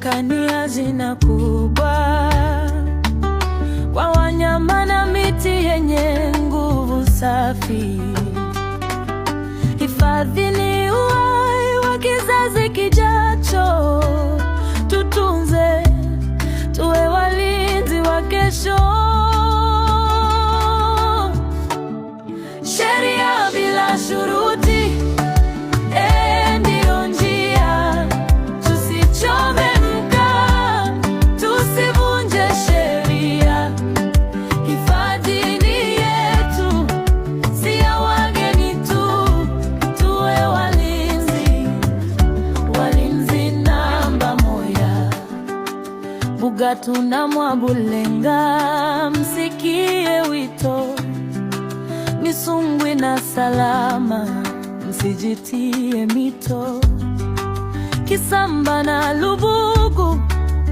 Taka ni hazina kubwa kwa wanyama na miti yenye nguvu safi. Hifadhi ni uhai wa kizazi kijacho. Tutunze, tuwe walinzi wa kesho. Sheria bila shuruti, ndiyo njia. Tusichome mkaa, tusivunje sheria. Hifadhi ni yetu, si ya wageni tu. Tuwe walinzi, walinzi namba moja. Bugatu na Mwabulenga, msikie wito. Misungwi na Salama, msijitie mito. Kisamba na Lubugu,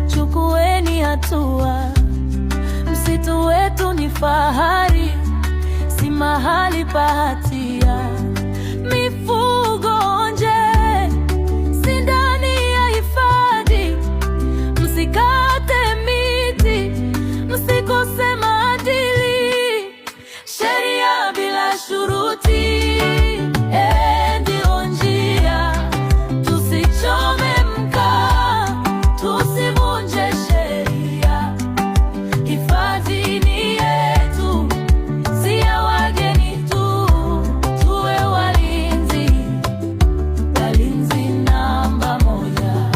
chukueni hatua. Msitu wetu ni fahari, si mahali pa hatia. Mifugo nje, si ndani ya hifadhi. Msikate miti, msikose maadili. Sheria bila shuruti, ndiyo njia. Tusichome mkaa, tusivunje sheria. Hifadhi ni yetu, si ya wageni tu. Tuwe walinzi, walinzi namba moja.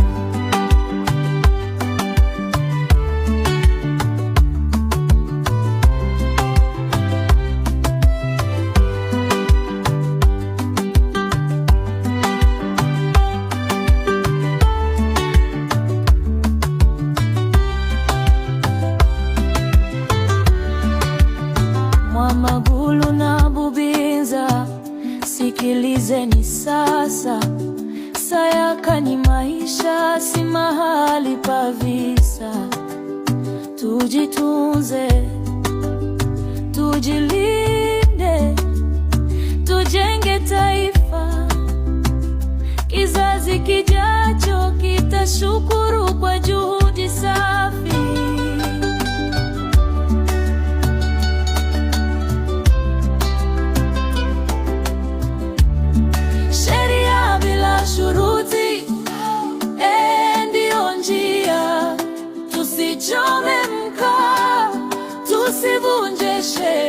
Mwamagulu na Bubinza, sikilizeni sasa. Sayaka ni maisha, si mahali pa visa. Tujitunze, tujilinde, tujenge taifa. Kizazi kijacho kitashukuru kwa juhudi safi. Sheria bila shuruti, ndiyo njia. Tusichome mkaa, tusivunje sheria.